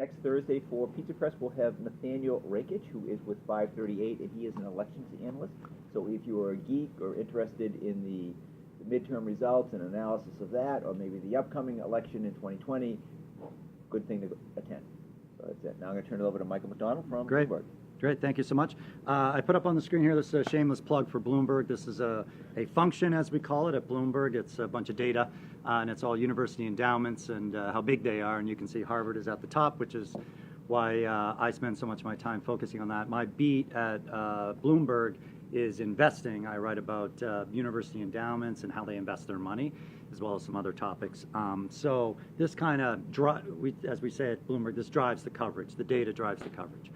next Thursday for Pizza Press, we'll have Nathaniel Rakich, who is with 538, and he is an elections analyst. So if you are a geek or interested in the midterm results and analysis of that, or maybe the upcoming election in 2020, good thing to attend. So that's it. Now I'm going to turn it over to Michael McDonald from Bloomberg. Great, thank you so much. I put up on the screen here, this is a shameless plug for Bloomberg. This is a function, as we call it, at Bloomberg. It's a bunch of data, and it's all university endowments and how big they are. And you can see Harvard is at the top, which is why I spend so much of my time focusing on that. My beat at Bloomberg is investing. I write about university endowments and how they invest their money, as well as some other topics. So this kind of, as we say at Bloomberg, this drives the coverage. The data drives the coverage.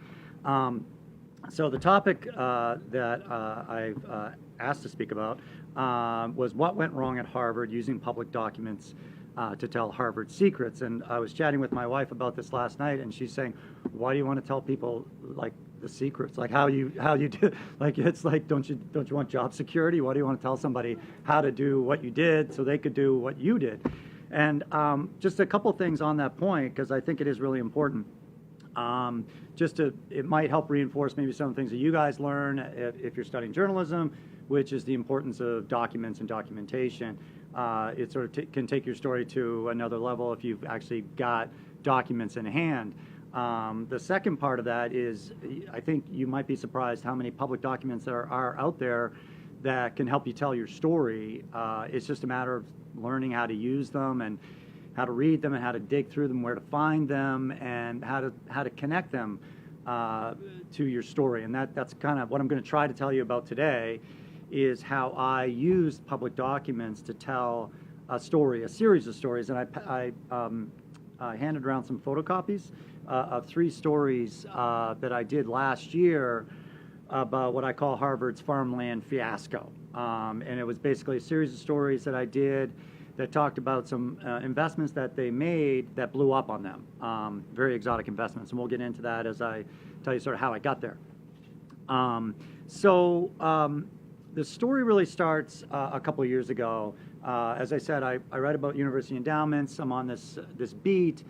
So the topic that I've asked to speak about was what went wrong at Harvard using public documents to tell Harvard secrets. And I was chatting with my wife about this last night, and she's saying, why do you want to tell people like the secrets, like how you do, like it's like, don't you want job security? Why do you want to tell somebody how to do what you did so they could do what you did? And just a couple things on that point, because I think it is really important. It might help reinforce maybe some things that you guys learn if you're studying journalism, which is the importance of documents and documentation. It sort of can take your story to another level if you've actually got documents in hand. The second part of that is, I think you might be surprised how many public documents there are out there that can help you tell your story. It's just a matter of learning how to use them and how to read them and how to dig through them, where to find them, and how to connect them to your story. And that's kind of what I'm going to try to tell you about today, is how I used public documents to tell a story, a series of stories. And I handed around some photocopies of 3 stories that I did last year about what I call Harvard's farmland fiasco. And it was basically a series of stories that I did that talked about some investments that they made that blew up on them, very exotic investments. And we'll get into that as I tell you sort of how I got there. The story really starts a couple of years ago. As I said, I write about university endowments. I'm on this beat,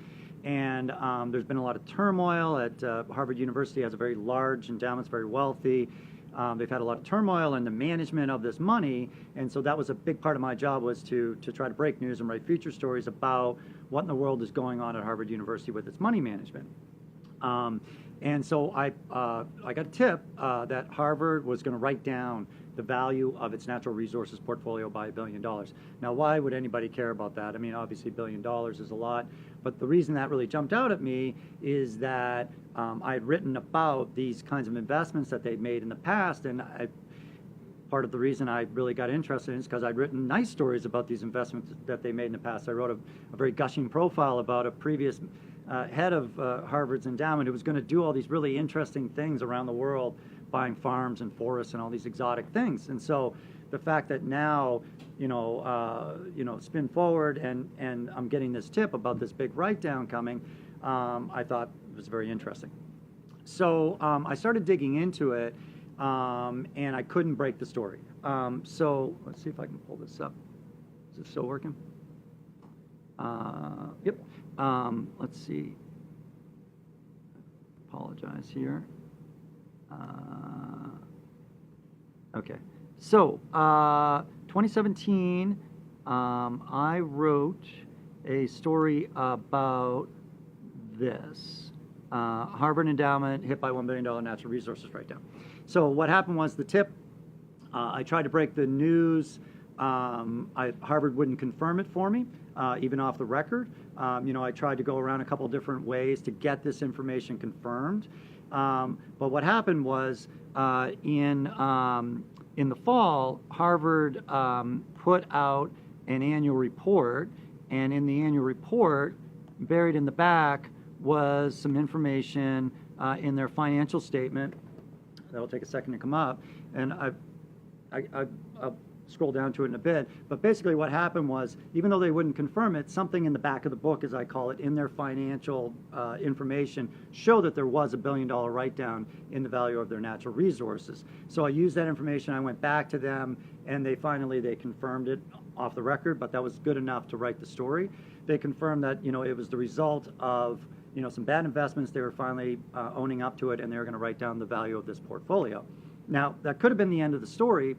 and there's been a lot of turmoil at Harvard University. Has a very large endowment, very wealthy. They've had a lot of turmoil in the management of this money, and so that was a big part of my job, was to try to break news and write feature stories about what in the world is going on at Harvard University with its money management. And so I got a tip that Harvard was going to write down the value of its natural resources portfolio by $1 billion. Now, why would anybody care about that? I mean, obviously $1 billion is a lot, but the reason that really jumped out at me is that I had written about these kinds of investments that they'd made in the past, and part of the reason I really got interested in it is because I'd written nice stories about these investments that they made in the past. I wrote a very gushing profile about a previous head of Harvard's endowment who was going to do all these really interesting things around the world, buying farms and forests and all these exotic things. And so the fact that now, spin forward and I'm getting this tip about this big write-down coming, I thought it was very interesting. So I started digging into it, and I couldn't break the story. So let's see if I can pull this up. Is it still working? Yep. Let's see. Apologize here. Okay. So 2017, I wrote a story about this. Harvard endowment hit by $1 billion natural resources write-down. So what happened was the tip, I tried to break the news. Harvard wouldn't confirm it for me, even off the record. I tried to go around a couple different ways to get this information confirmed. But what happened was in the fall, Harvard put out an annual report, and in the annual report, buried in the back, was some information in their financial statement. That'll take a second to come up, and I'll scroll down to it in a bit. But basically what happened was, even though they wouldn't confirm it, something in the back of the book, as I call it, in their financial information, showed that there was $1 billion write-down in the value of their natural resources. So I used that information, I went back to them, and they confirmed it off the record, but that was good enough to write the story. They confirmed that it was the result of some bad investments. They were finally owning up to it, and they were going to write down the value of this portfolio. Now, that could have been the end of the story,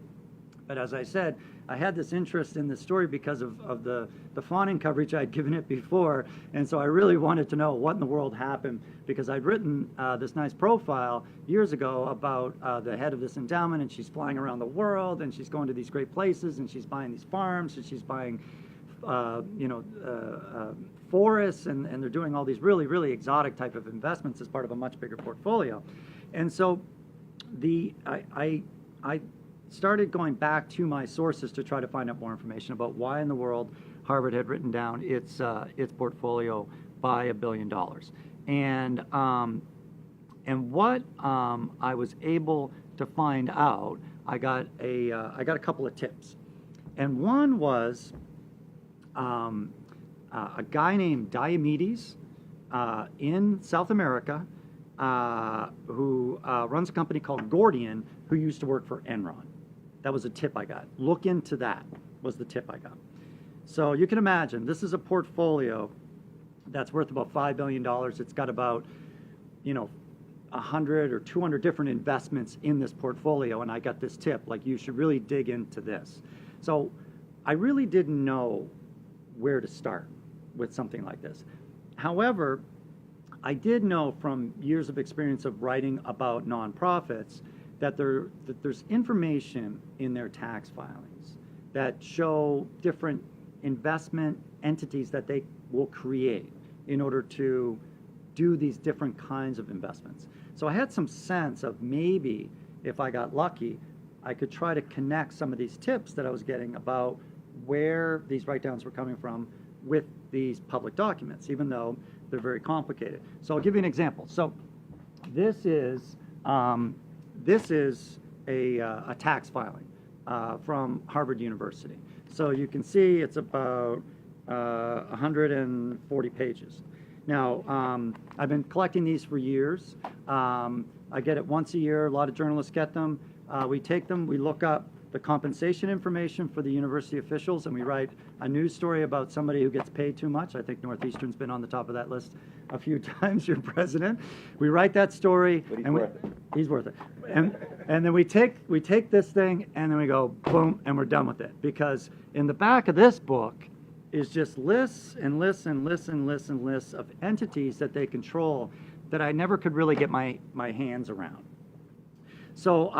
but as I said, I had this interest in this story because of the fawning coverage I'd given it before, and so I really wanted to know what in the world happened, because I'd written this nice profile years ago about the head of this endowment, and she's flying around the world, and she's going to these great places, and she's buying these farms, and she's buying forests, and they're doing all these really, really exotic type of investments as part of a much bigger portfolio. And so I started going back to my sources to try to find out more information about why in the world Harvard had written down its portfolio by $1 billion. And what I was able to find out, I got a couple of tips. And one was a guy named Diomedes in South America who runs a company called Gordian, who used to work for Enron. That was a tip I got. Look into that, was the tip I got. So you can imagine, this is a portfolio that's worth about $5 billion. It's got about, 100 or 200 different investments in this portfolio, and I got this tip, like, you should really dig into this. So I really didn't know where to start with something like this. However, I did know from years of experience of writing about nonprofits that there's information in their tax filings that show different investment entities that they will create in order to do these different kinds of investments. So I had some sense of maybe if I got lucky, I could try to connect some of these tips that I was getting about where these write-downs were coming from with these public documents, even though they're very complicated. So I'll give you an example. So this is a tax filing from Harvard University. So you can see it's about 140 pages. Now, I've been collecting these for years. I get it once a year. A lot of journalists get them. We take them, we look up the compensation information for the university officials, and we write a news story about somebody who gets paid too much. I think Northeastern's been on the top of that list a few times, your president. We write that story. But he's and worth it. He's worth it. And then we take this thing, and then we go, boom, and we're done with it. Because in the back of this book is just lists and lists and lists and lists and lists of entities that they control that I never could really get my hands around. So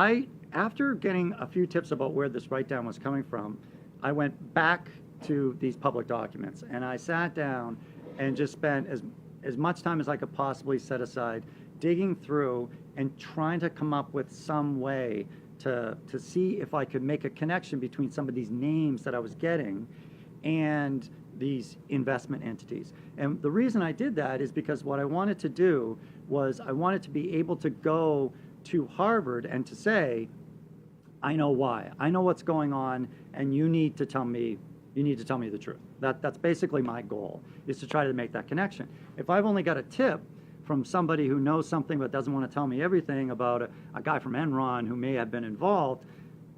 after getting a few tips about where this write-down was coming from, I went back to these public documents, and I sat down and just spent as much time as I could possibly set aside digging through and trying to come up with some way to see if I could make a connection between some of these names that I was getting and these investment entities. And the reason I did that is because what I wanted to do was I wanted to be able to go to Harvard and to say, I know why. I know what's going on, and you need to tell me the truth. That's basically my goal, is to try to make that connection. If I've only got a tip from somebody who knows something but doesn't want to tell me everything about a guy from Enron who may have been involved,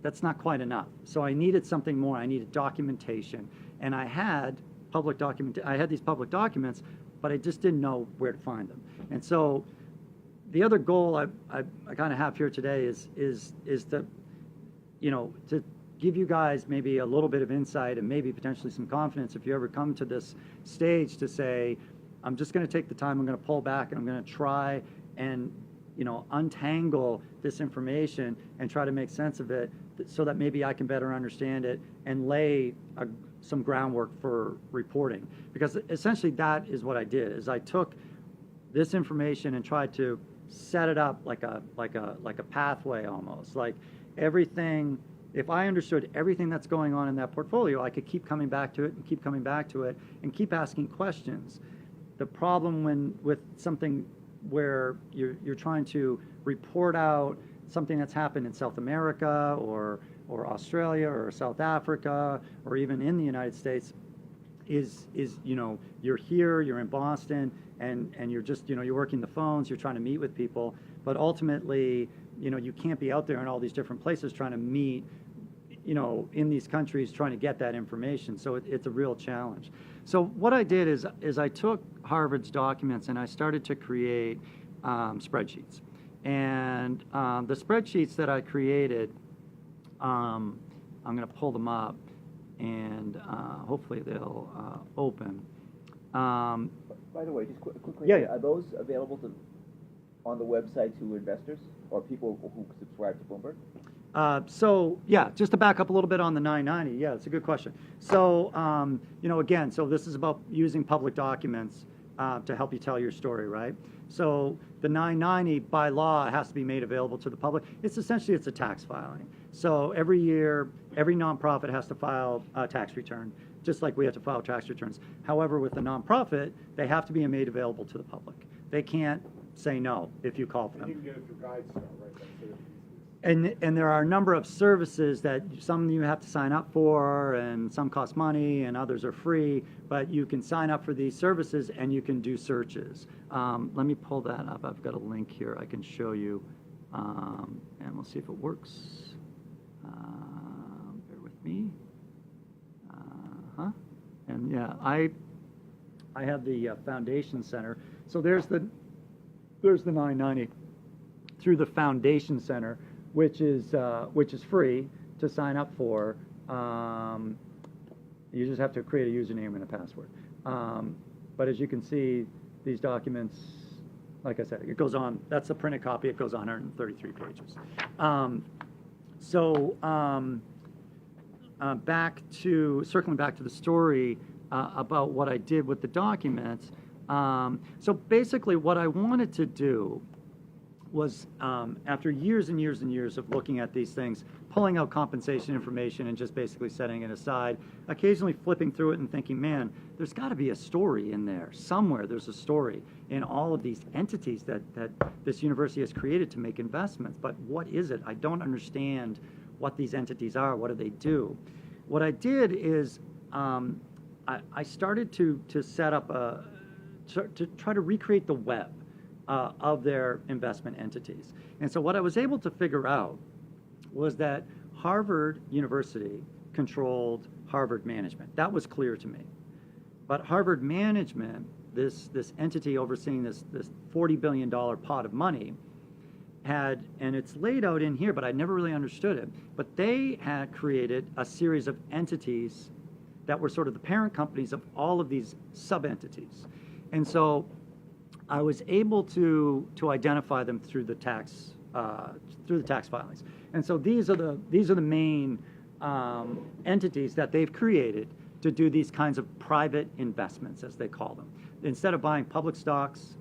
that's not quite enough. So I needed something more. I needed documentation. And I had these public documents, but I just didn't know where to find them. And so the other goal I kind of have here today is to give you guys maybe a little bit of insight and maybe potentially some confidence if you ever come to this stage to say, I'm just going to take the time, I'm going to pull back, and I'm going to try and untangle this information and try to make sense of it so that maybe I can better understand it and lay some groundwork for reporting. Because essentially that is what I did, is I took this information and tried to set it up like a pathway almost. Like everything, if I understood everything that's going on in that portfolio, I could keep coming back to it and keep coming back to it and keep asking questions. The problem with something where you're trying to report out something that's happened in South America or Australia or South Africa or even in the United States is you're here, you're in Boston, and you're just you're working the phones, you're trying to meet with people, but ultimately you can't be out there in all these different places trying to meet in these countries trying to get that information. So it's a real challenge. So what I did is I took Harvard's documents and I started to create spreadsheets. And the spreadsheets that I created, I'm going to pull them up, and hopefully they'll open. By the way, just quickly, Yeah. are those available on the website to investors or people who subscribe to Bloomberg? So yeah, just to back up a little bit on the 990, yeah, it's a good question. So again, so this is about using public documents to help you tell your story, right? So the 990 by law has to be made available to the public. It's a tax filing. So every year, every nonprofit has to file a tax return, just like we have to file tax returns. However, with the nonprofit, they have to be made available to the public. They can't say no if you call for them. You can get it through GuideStar, right? That's the easiest. And there are a number of services that some you have to sign up for, and some cost money, and others are free. But you can sign up for these services, and you can do searches. Let me pull that up. I've got a link here I can show you, and we'll see if it works. Bear with me. And yeah, I have the Foundation Center. So there's the 990 through the Foundation Center, which is free to sign up for. You just have to create a username and a password. But as you can see, these documents, like I said, it goes on. That's the printed copy. It goes on 133 pages. Circling back to the story about what I did with the documents. So basically, what I wanted to do was, after years and years and years of looking at these things, pulling out compensation information and just basically setting it aside, occasionally flipping through it and thinking, man, there's got to be a story in there. Somewhere there's a story in all of these entities that this university has created to make investments. But what is it? I don't understand what these entities are. What do they do? What I did is I started to set up to try to recreate the web of their investment entities. And so what I was able to figure out was that Harvard University controlled Harvard Management. That was clear to me. But Harvard Management, this entity overseeing this $40 billion pot of money, had, and it's laid out in here, but I never really understood it, but they had created a series of entities that were sort of the parent companies of all of these sub-entities. And so I was able to identify them through the tax filings. And so these are the main entities that they've created to do these kinds of private investments, as they call them. Instead of buying public stocks,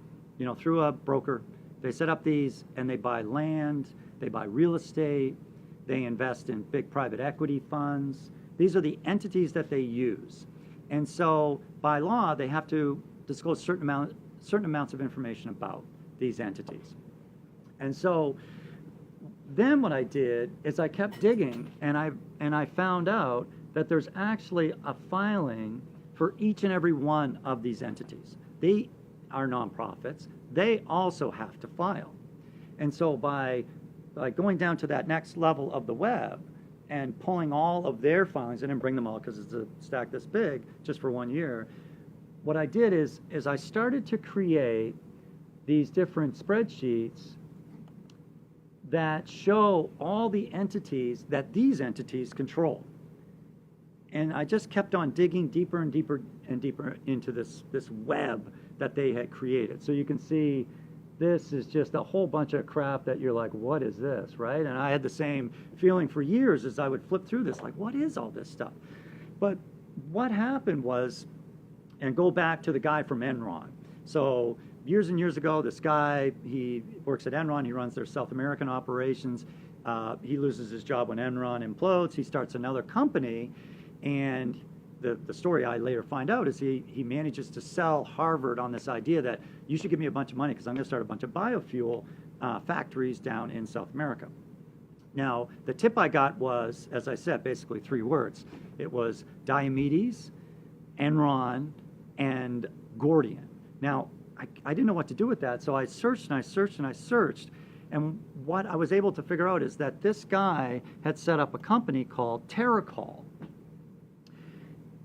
through a broker, they set up these and they buy land, they buy real estate, they invest in big private equity funds. These are the entities that they use. And so by law, they have to disclose certain amounts of information about these entities. And so then what I did is I kept digging, and I found out that there's actually a filing for each and every one of these entities. They are nonprofits. They also have to file. And so by going down to that next level of the web and pulling all of their filings in and bring them all, because it's a stack this big just for 1 year, what I did is I started to create these different spreadsheets that show all the entities that these entities control. And I just kept on digging deeper and deeper and deeper into this web that they had created. So you can see this is just a whole bunch of crap that you're like, what is this, right? And I had the same feeling for years as I would flip through this, like, what is all this stuff? But what happened was, and go back to the guy from Enron. So years and years ago, this guy, he works at Enron. He runs their South American operations. He loses his job when Enron implodes. He starts another company, and the story I later find out is he manages to sell Harvard on this idea that you should give me a bunch of money because I'm going to start a bunch of biofuel factories down in South America. Now, the tip I got was, as I said, basically 3 words. It was Diomedes, Enron, and Gordian. Now, I didn't know what to do with that, so I searched and I searched and I searched. And what I was able to figure out is that this guy had set up a company called Terracol.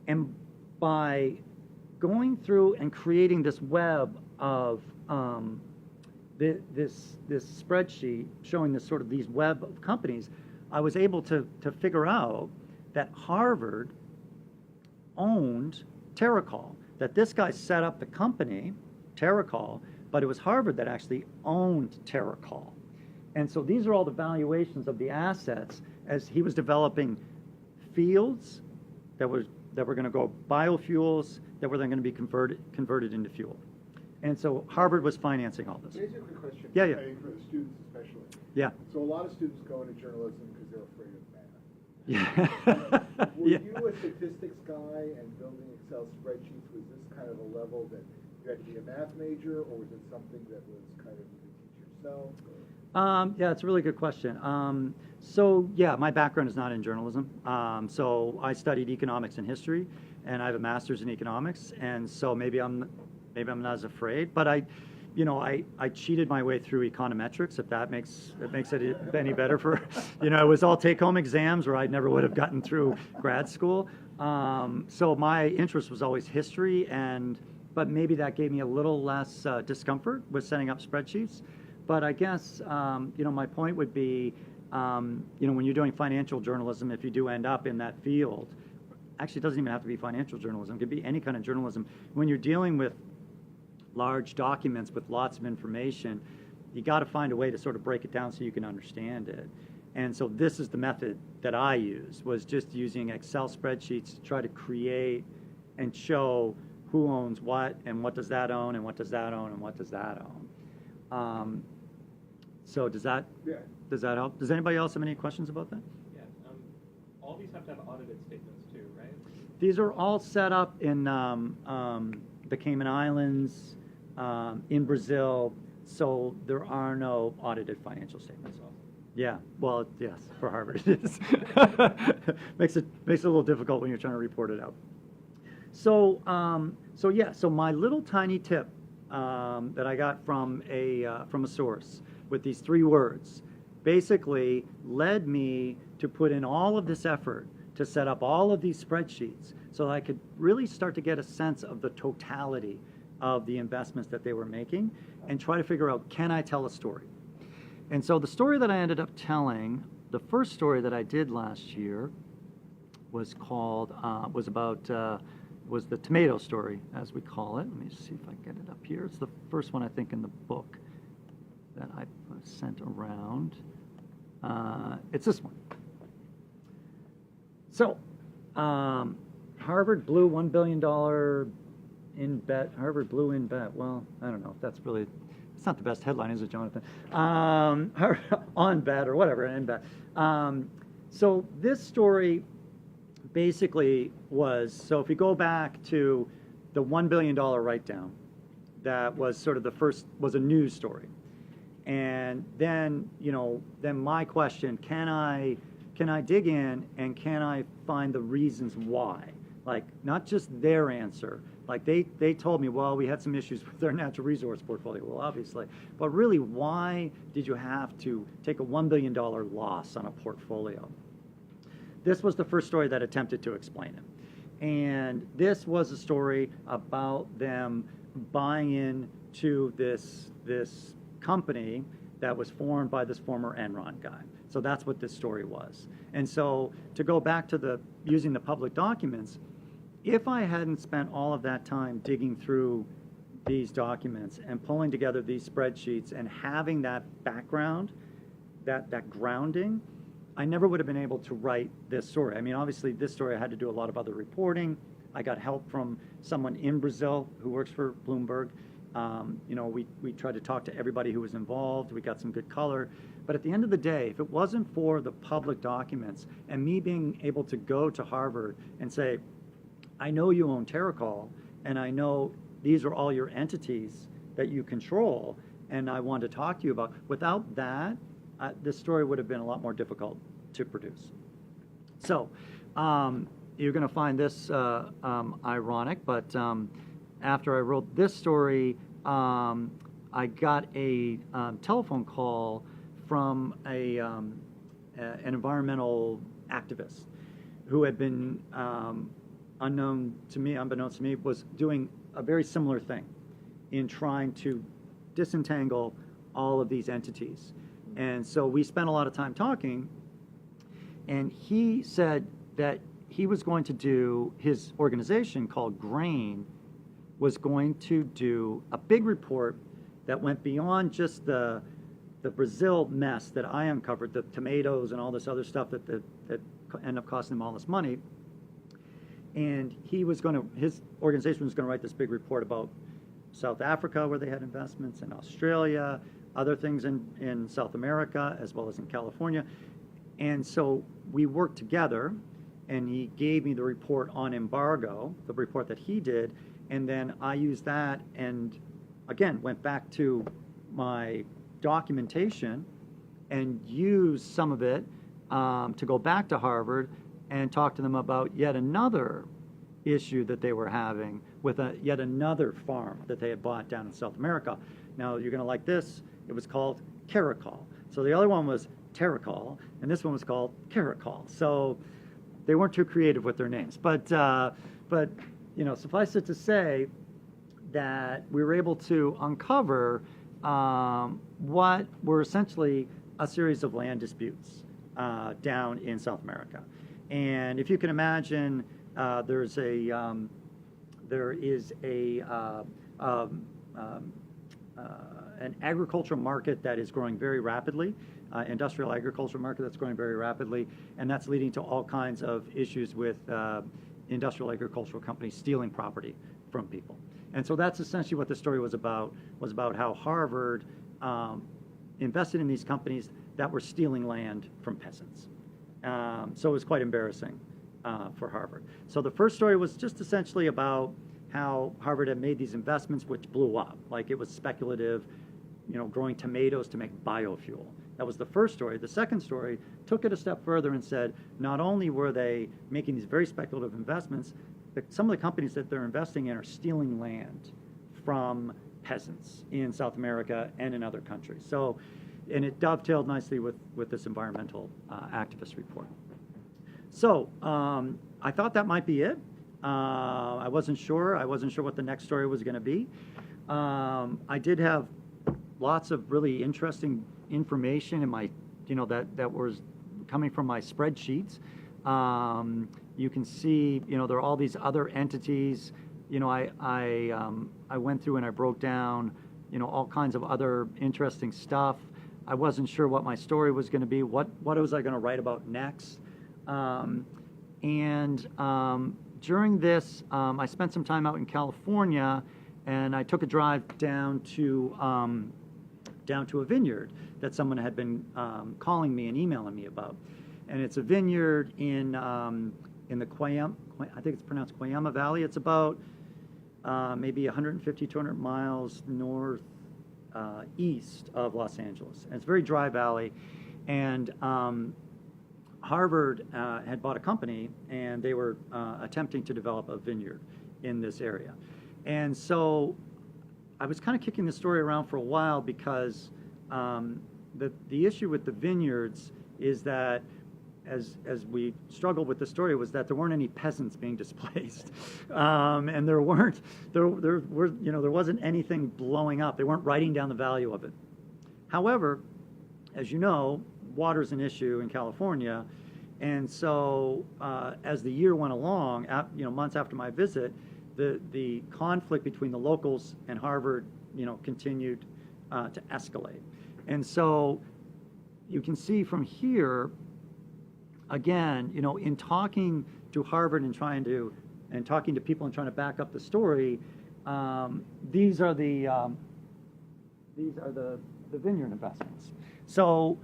And by going through and creating this web of this spreadsheet showing this sort of these web of companies, I was able to figure out that Harvard owned Terracol, that this guy set up the company, Terracol, but it was Harvard that actually owned Terracol. And so these are all the valuations of the assets as he was developing fields that were going to go biofuels that were then going to be converted into fuel. And so Harvard was financing all this. Can I ask you a quick question? Yeah, yeah. For the students especially. Yeah. So a lot of students go into journalism because they're afraid of math. Yeah. Were Yeah. you a statistics guy and building Excel spreadsheets? Was this kind of a level that you had to be a math major, or was it something that was kind of you could teach yourself? Yeah, it's a really good question. So yeah, my background is not in journalism. So I studied economics and history, and I have a master's in economics, and so maybe I'm not as afraid. But I cheated my way through econometrics, if that makes it any better for, it was all take-home exams, or I never would have gotten through grad school. So my interest was always history, but maybe that gave me a little less discomfort with setting up spreadsheets. But I guess, my point would be, when you're doing financial journalism, if you do end up in that field, actually it doesn't even have to be financial journalism, it could be any kind of journalism. When you're dealing with large documents with lots of information, you got to find a way to sort of break it down so you can understand it. And so this is the method that I use, was just using Excel spreadsheets to try to create and show who owns what, and what does that own, and what does that own, and what does that own. So does that help? Does anybody else have any questions about that? Yeah. All these have to have audited statements too, right? These are all set up in the Cayman Islands, in Brazil, so there are no audited financial statements. Yeah, well, yes, for Harvard it is. makes it a little difficult when you're trying to report it out. So my little tiny tip that I got from a source with these 3 words basically led me to put in all of this effort to set up all of these spreadsheets so that I could really start to get a sense of the totality of the investments that they were making and try to figure out, can I tell a story? And so the story that I ended up telling, the first story that I did last year was was the tomato story, as we call it. Let me see if I get it up here. It's the first one, I think, in the book that I sent around. It's this one. So, Harvard blew $1 billion in bet. Harvard blew in bet. Well, I don't know if that's really, it's not the best headline, is it, Jonathan? On bet or whatever, in bet. So this story basically was, so if you go back to the $1 billion write-down, that was sort of the first, was a news story. And then, then my question, can I dig in and can I find the reasons why? Like, not just their answer. Like, they told me, well, we had some issues with their natural resource portfolio. Well, obviously. But really, why did you have to take a $1 billion loss on a portfolio? This was the first story that attempted to explain it. And this was a story about them buying into this company that was formed by this former Enron guy. So that's what this story was. And so to go back to using the public documents, if I hadn't spent all of that time digging through these documents and pulling together these spreadsheets and having that background, that grounding, I never would have been able to write this story. I mean, obviously, this story I had to do a lot of other reporting. I got help from someone in Brazil who works for Bloomberg. We tried to talk to everybody who was involved. We got some good color. But at the end of the day, if it wasn't for the public documents and me being able to go to Harvard and say, I know you own Terracol, and I know these are all your entities that you control, and I want to talk to you about, without that, this story would have been a lot more difficult to produce. So you're going to find this ironic, but after I wrote this story, I got a telephone call from an environmental activist who had been unbeknownst to me, was doing a very similar thing in trying to disentangle all of these entities. And so we spent a lot of time talking, and he said that he was going to do, his organization called GRAIN was going to do a big report that went beyond just the Brazil mess that I uncovered, the tomatoes and all this other stuff that ended up costing them all this money. And his organization was going to write this big report about South Africa, where they had investments, in Australia, other things in South America, as well as in California. And so we worked together, and he gave me the report on embargo, the report that he did, and then I used that and, again, went back to my documentation and used some of it to go back to Harvard and talk to them about yet another issue that they were having with yet another farm that they had bought down in South America. Now, you're going to like this. It was called Caracol. So the other one was Terracol, and this one was called Caracol. So they weren't too creative with their names. But suffice it to say that we were able to uncover what were essentially a series of land disputes down in South America. And if you can imagine, there is an agricultural market that is growing very rapidly, industrial agricultural market that's growing very rapidly, and that's leading to all kinds of issues with industrial agricultural companies stealing property from people. And so that's essentially what the story was about how Harvard invested in these companies that were stealing land from peasants. So it was quite embarrassing for Harvard. So the first story was just essentially about how Harvard had made these investments which blew up. Like it was speculative, growing tomatoes to make biofuel. That was the first story. The second story took it a step further and said, not only were they making these very speculative investments, but some of the companies that they're investing in are stealing land from peasants in South America and in other countries. So, and it dovetailed nicely with this environmental activist report. So I thought that might be it. I wasn't sure. I wasn't sure what the next story was going to be. I did have lots of really interesting information in my, that was coming from my spreadsheets. You can see, there are all these other entities. I went through and I broke down, all kinds of other interesting stuff. I wasn't sure what my story was going to be. What was I going to write about next? During this, I spent some time out in California, and I took a drive down to a vineyard that someone had been calling me and emailing me about, and it's a vineyard in the Cuyama, I think it's pronounced Cuyama Valley. It's about maybe 150, 200 miles north east of Los Angeles, and it's a very dry valley, and Harvard had bought a company, and they were attempting to develop a vineyard in this area. And so I was kind of kicking the story around for a while because the issue with the vineyards is that as we struggled with the story was that there weren't any peasants being displaced, and there wasn't anything blowing up. They weren't writing down the value of it. However, as you know, water's an issue in California, and so as the year went along, months after my visit, the conflict between the locals and Harvard, continued to escalate. And so you can see from here, again, in talking to Harvard and talking to people and trying to back up the story, these are the vineyard investments. So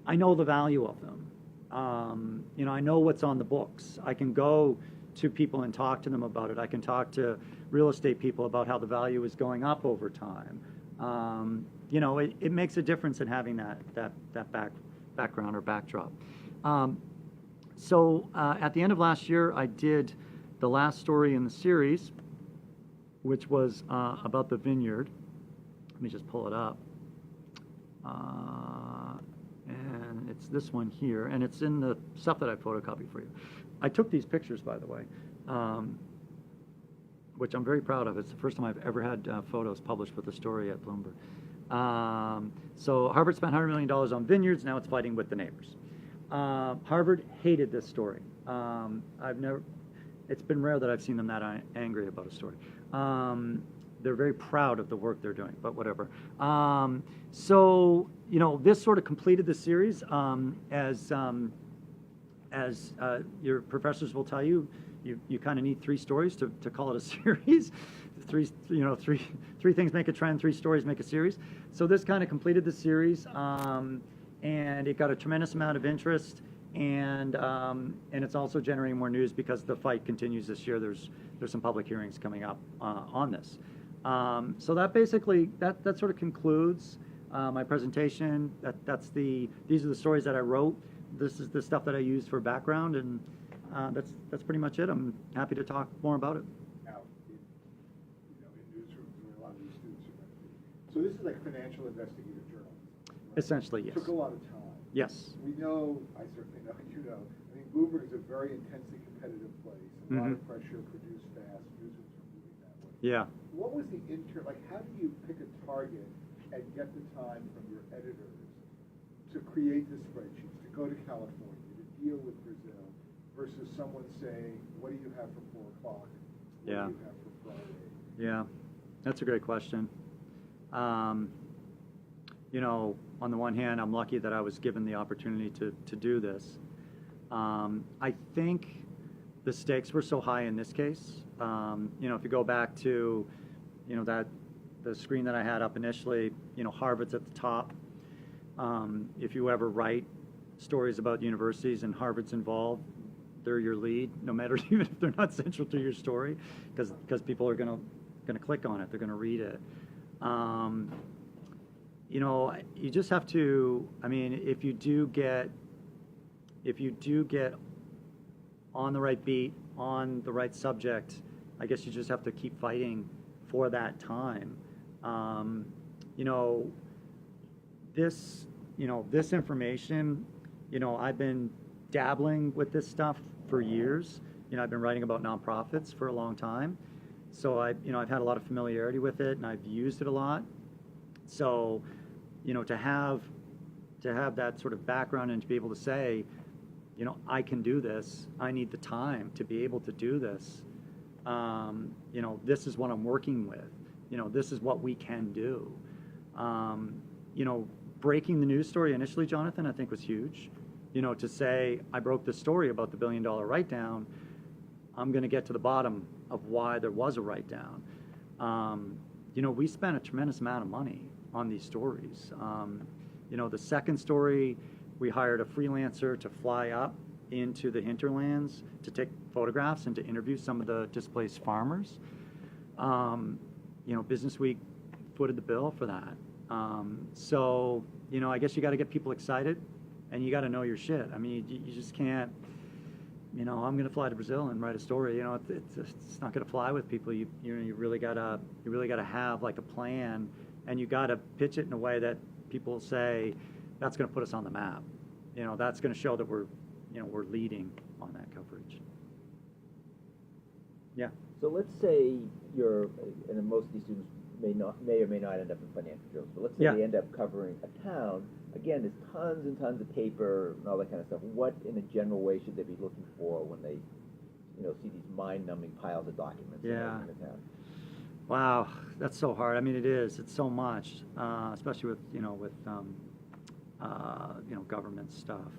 I know the value of them. I know what's on the books. I can go to people and talk to them about it. I can talk to real estate people about how the value is going up over time. It makes a difference in having that background or backdrop. So at the end of last year, I did the last story in the series, which was about the vineyard. Let me just pull it up. And it's this one here, and it's in the stuff that I photocopied for you. I took these pictures, by the way. which I'm very proud of. It's the first time I've ever had photos published with the story at Bloomberg. So Harvard spent $100 million on vineyards. Now it's fighting with the neighbors. Harvard hated this story. It's been rare that I've seen them that angry about a story. They're very proud of the work they're doing, but whatever. So, this sort of completed the series. As your professors will tell you, you kind of need 3 stories to call it a series. Three things make a trend, 3 stories make a series. So this kind of completed the series, and it got a tremendous amount of interest, and it's also generating more news because the fight continues this year. There's some public hearings coming up on this. So that basically that sort of concludes my presentation. These are the stories that I wrote. This is the stuff that I used for background, and that's pretty much it. I'm happy to talk more about it. Now, in newsrooms where a lot of these students are going to be. So this is like financial investigative journalism. Right? Essentially, yes. It took a lot of time. Yes. We know, I certainly know, I mean, Bloomberg is a very intensely competitive place. A lot of pressure, produce fast, newsrooms are moving that way. Yeah. What was the how do you pick a target and get the time from your editors to create the spreadsheets, to go to California, to deal with Brazil, versus someone saying, what do you have for 4 o'clock? What do you have for Friday? Yeah, that's a great question. On the one hand, I'm lucky that I was given the opportunity to do this. I think the stakes were so high in this case. If you go back to, the screen that I had up initially, Harvard's at the top. If you ever write stories about universities and Harvard's involved, they're your lead, no matter even if they're not central to your story, because people are going to click on it, they're going to read it. You just have to. I mean, if you do get on the right beat, on the right subject, I guess you just have to keep fighting for that time. This information, I've been dabbling with this stuff for years. I've been writing about nonprofits for a long time, so I've had a lot of familiarity with it, and I've used it a lot. So, to have that sort of background and to be able to say, I can do this. I need the time to be able to do this. This is what I'm working with. This is what we can do. Breaking the news story initially, Jonathan, I think was huge. To say, I broke the story about the $1 billion write-down, I'm going to get to the bottom of why there was a write-down. We spent a tremendous amount of money on these stories. The second story, we hired a freelancer to fly up into the hinterlands to take photographs and to interview some of the displaced farmers. Business Week footed the bill for that. So, I guess you got to get people excited, and you got to know your shit. I mean, you just can't, I'm going to fly to Brazil and write a story. It's not going to fly with people. You really gotta have like a plan, and you got to pitch it in a way that people say, that's going to put us on the map. That's going to show that we're leading on that coverage. Yeah. So let's say and most of these students may or may not end up in financial journalism, but let's say they end up covering a town. Again, there's tons and tons of paper and all that kind of stuff. What, in a general way, should they be looking for when they, see these mind-numbing piles of documents in a town? Wow, that's so hard. I mean, it is. It's so much, especially with government stuff.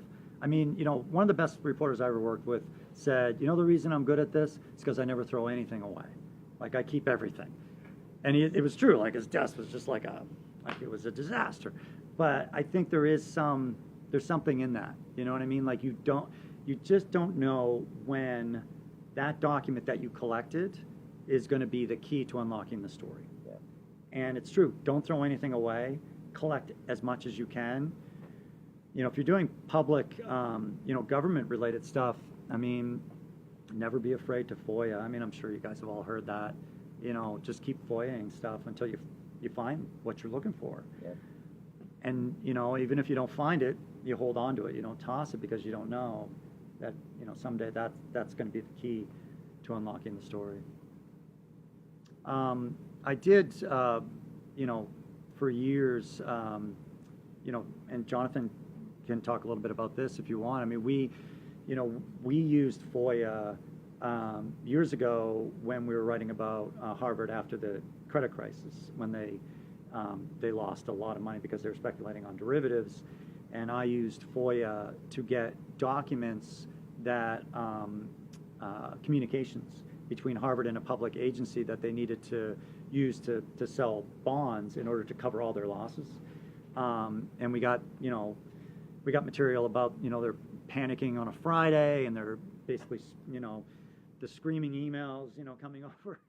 I mean, one of the best reporters I ever worked with said, the reason I'm good at this is because I never throw anything away. Like, I keep everything. And it was true. Like, his desk was just like it was a disaster. But I think there's something in that. You know what I mean? Like, you just don't know when that document that you collected is going to be the key to unlocking the story. Yeah. And it's true. Don't throw anything away. Collect as much as you can. If you're doing public, government-related stuff, I mean, never be afraid to FOIA. I mean, I'm sure you guys have all heard that. Just keep FOIAing stuff until you find what you're looking for. Yeah. And, even if you don't find it, you hold on to it. You don't toss it because you don't know that, someday that's going to be the key to unlocking the story. I did, you know, for years, you know, and Jonathan can talk a little bit about this if you want. I mean, we used FOIA years ago when we were writing about Harvard after the credit crisis, when they lost a lot of money because they were speculating on derivatives, and I used FOIA to get documents that communications between Harvard and a public agency that they needed to use to sell bonds in order to cover all their losses. And we got material about, they're panicking on a Friday, and they're basically, the screaming emails, coming over